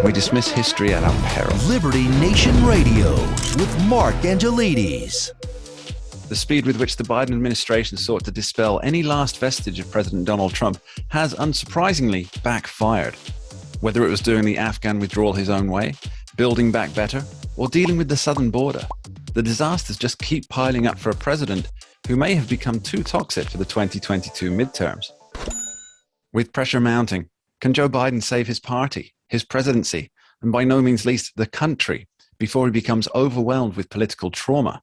We dismiss history at our peril. Liberty Nation Radio with Mark Angelides. The speed with which the Biden administration sought to dispel any last vestige of President Donald Trump has unsurprisingly backfired. Whether it was doing the Afghan withdrawal his own way, building back better, or dealing with the southern border, the disasters just keep piling up for a president who may have become too toxic for the 2022 midterms. With pressure mounting, can Joe Biden save his party, his presidency, and by no means least the country, before he becomes overwhelmed with political trauma?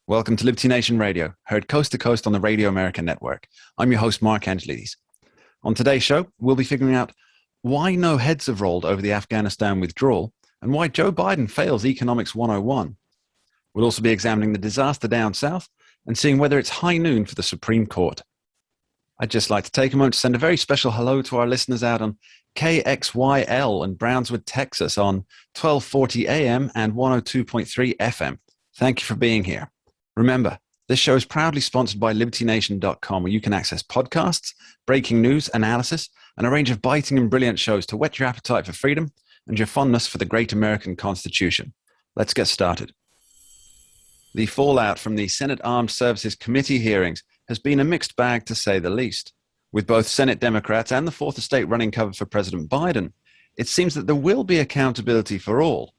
Welcome to Liberty Nation Radio, heard coast to coast on the Radio America network. I'm your host, Mark Angelides. On today's show, we'll be figuring out why no heads have rolled over the Afghanistan withdrawal and why Joe Biden fails Economics 101. We'll also be examining the disaster down south and seeing whether it's high noon for the Supreme Court. I'd just like to take a moment to send a very special hello to our listeners out on KXYL in Brownswood, Texas on 1240 AM and 102.3 FM. Thank you for being here. Remember, this show is proudly sponsored by LibertyNation.com, where you can access podcasts, breaking news, analysis, and a range of biting and brilliant shows to whet your appetite for freedom and your fondness for the great American Constitution. Let's get started. The fallout from the Senate Armed Services Committee hearings has been a mixed bag, to say the least. With both Senate Democrats and the Fourth Estate running cover for President Biden, it seems that there will be accountability for all,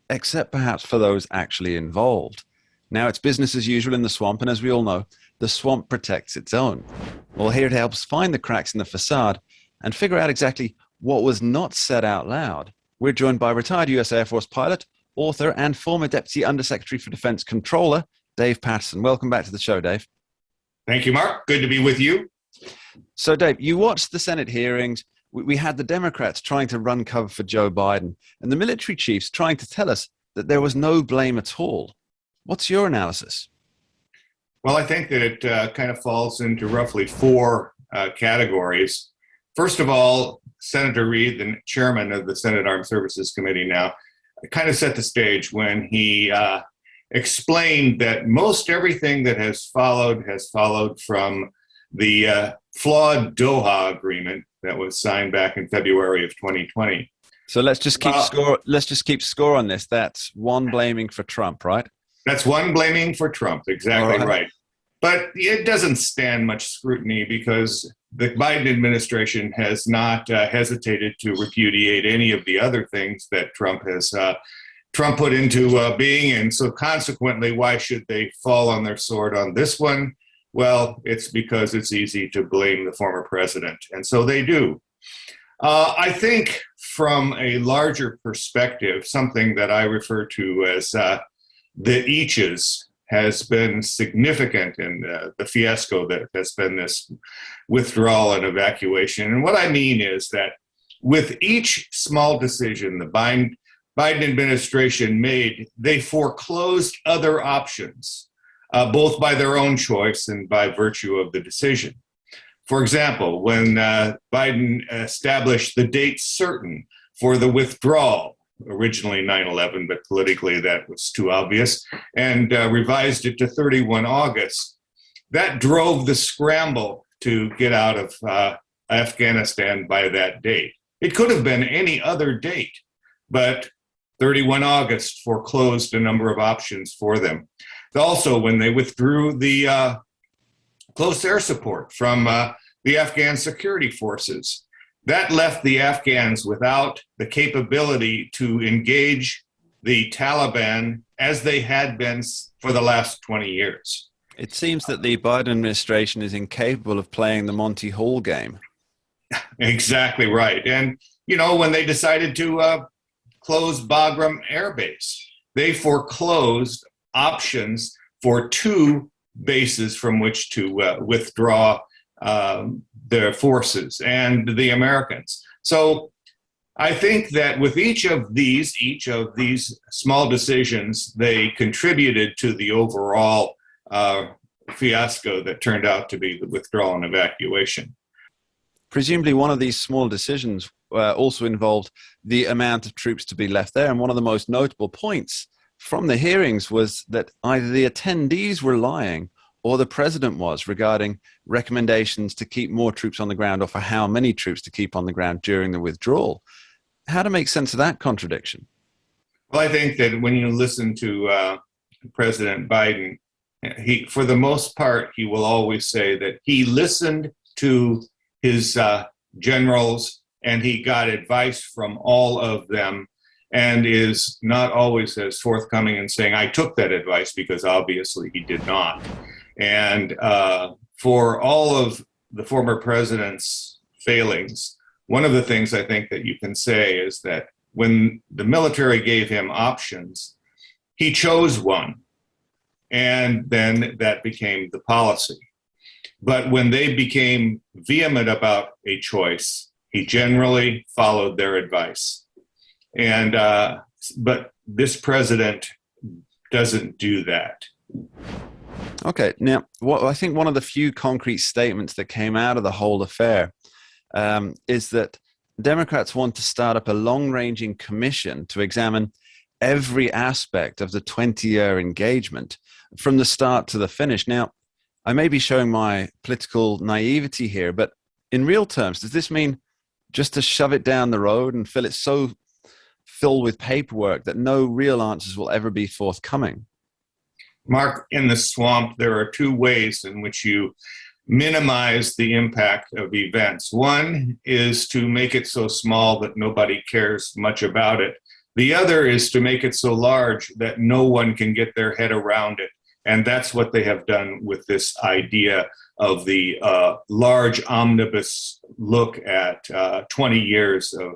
except perhaps for those actually involved. Now it's business as usual in the swamp, and as we all know, the swamp protects its own. Well, here to help us find the cracks in the facade and figure out exactly what was not said out loud, we're joined by retired U.S. Air Force pilot, author, and former Deputy Undersecretary for Defense Controller, Dave Patterson. Welcome back to the show, Dave. Thank you, Mark. Good to be with you. So, Dave, you watched the Senate hearings. We had the Democrats trying to run cover for Joe Biden and the military chiefs trying to tell us that there was no blame at all. What's your analysis? Well, I think that it kind of falls into roughly four categories. First of all, Senator Reid, the chairman of the Senate Armed Services Committee now, kind of set the stage when he explained that most everything that has followed from the flawed Doha agreement that was signed back in February of 2020. So let's just keep score. Let's just keep score on this. That's one blaming for Trump, right? That's one blaming for Trump. Exactly right. But it doesn't stand much scrutiny because the Biden administration has not hesitated to repudiate any of the other things that Trump put into being. And so consequently, why should they fall on their sword on this one? Well, it's because it's easy to blame the former president. And so they do. I think from a larger perspective, something that I refer to as the eaches has been significant in the fiasco that has been this withdrawal and evacuation. And what I mean is that with each small decision the Biden administration made, they foreclosed other options, both by their own choice and by virtue of the decision. For example, when Biden established the date certain for the withdrawal, originally 9/11, but politically that was too obvious, and revised it to 31 August. That drove the scramble to get out of Afghanistan by that date. It could have been any other date, but 31 August foreclosed a number of options for them. Also, when they withdrew the close air support from the Afghan security forces, that left the Afghans without the capability to engage the Taliban as they had been for the last 20 years. It seems that the Biden administration is incapable of playing the Monty Hall game. Exactly right. And, you know, when they decided to close Bagram Air Base, they foreclosed options for two bases from which to withdraw their forces and the Americans. So I think that with each of these small decisions, they contributed to the overall fiasco that turned out to be the withdrawal and evacuation. Presumably one of these small decisions also involved the amount of troops to be left there. And one of the most notable points from the hearings was that either the attendees were lying or the president was, regarding recommendations to keep more troops on the ground or for how many troops to keep on the ground during the withdrawal. how to make sense of that contradiction? Well, I think that when you listen to President Biden, for the most part, he will always say that he listened to his generals and he got advice from all of them, and is not always as forthcoming in saying, I took that advice, because obviously he did not. And for all of the former president's failings, one of the things I think that you can say is that when the military gave him options, he chose one. And then that became the policy. But when they became vehement about a choice, he generally followed their advice. And but this president doesn't do that. Okay, now I think one of the few concrete statements that came out of the whole affair is that Democrats want to start up a long-ranging commission to examine every aspect of the 20-year engagement from the start to the finish. Now, I may be showing my political naivety here, but in real terms, does this mean just to shove it down the road and fill it so full with paperwork that no real answers will ever be forthcoming? Mark, in the swamp, there are two ways in which you minimize the impact of events. One is to make it so small that nobody cares much about it. The other is to make it so large that no one can get their head around it. And that's what they have done with this idea of the large omnibus look at 20 years of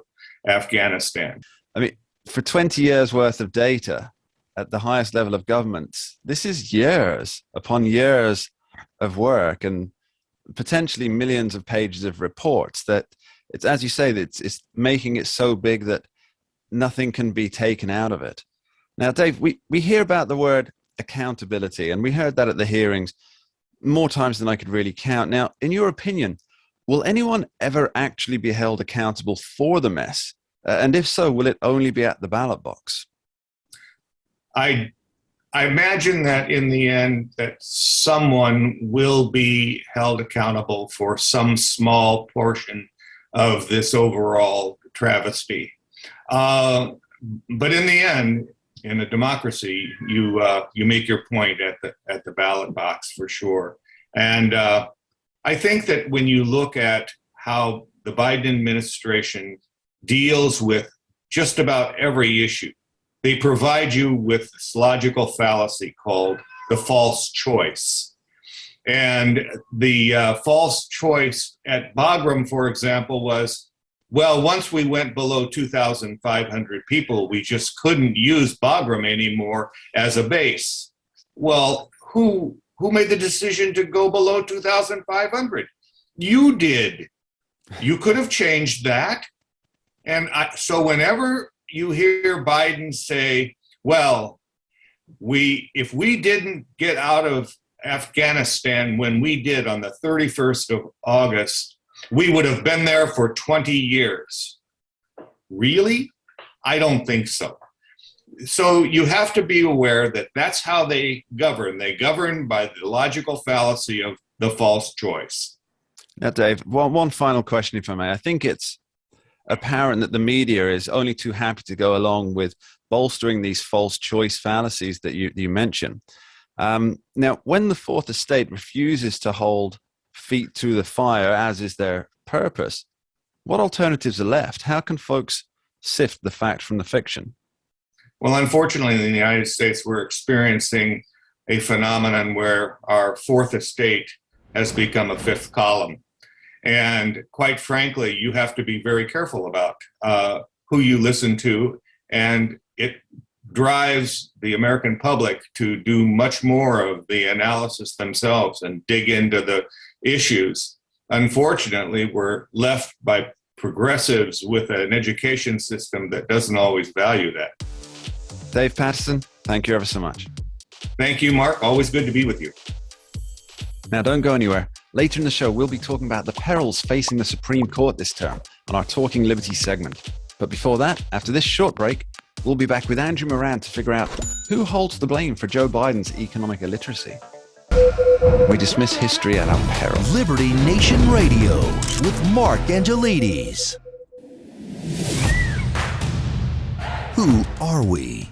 Afghanistan. I mean, for 20 years worth of data at the highest level of government, this is years upon years of work and potentially millions of pages of reports that it's, as you say, that it's making it so big that nothing can be taken out of it. Now, Dave, we hear about the word accountability, and we heard that at the hearings more times than I could really count. Now, in your opinion, will anyone ever actually be held accountable for the mess? And if so, will it only be at the ballot box? I imagine that in the end that someone will be held accountable for some small portion of this overall travesty. But in the end, in a democracy, you make your point at the ballot box for sure. And I think that when you look at how the Biden administration deals with just about every issue, they provide you with this logical fallacy called the false choice. And the false choice at Bagram, for example, was, well, once we went below 2,500 people, we just couldn't use Bagram anymore as a base. Well, who made the decision to go below 2,500? You did. You could have changed that. And so whenever you hear Biden say, well, if we didn't get out of Afghanistan when we did on the 31st of August, we would have been there for 20 years. Really? I don't think so. So you have to be aware that that's how they govern. They govern by the logical fallacy of the false choice. Now, Dave, one final question, if I may. I think it's apparent that the media is only too happy to go along with bolstering these false choice fallacies that you mention. Now, when the Fourth Estate refuses to hold feet to the fire, as is their purpose, what alternatives are left? How can folks sift the fact from the fiction? Well, unfortunately, in the United States, we're experiencing a phenomenon where our Fourth Estate has become a fifth column. And quite frankly, you have to be very careful about who you listen to, and it drives the American public to do much more of the analysis themselves and dig into the issues. Unfortunately, we're left by progressives with an education system that doesn't always value that. Dave Patterson, thank you ever so much. Thank you, Mark. Always good to be with you. Now, don't go anywhere. Later in the show, we'll be talking about the perils facing the Supreme Court this term on our Talking Liberty segment. But before that, after this short break, we'll be back with Andrew Moran to figure out who holds the blame for Joe Biden's economic illiteracy. We dismiss history at our peril. Liberty Nation Radio with Mark Angelides. Who are we?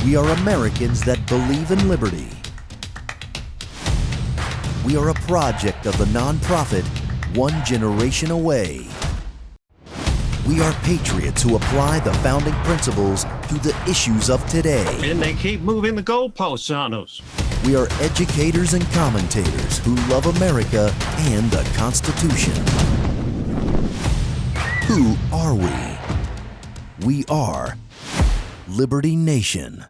We are Americans that believe in liberty. We are a project of the nonprofit One Generation Away. We are patriots who apply the founding principles to the issues of today. And they keep moving the goalposts on us. We are educators and commentators who love America and the Constitution. Who are we? We are Liberty Nation.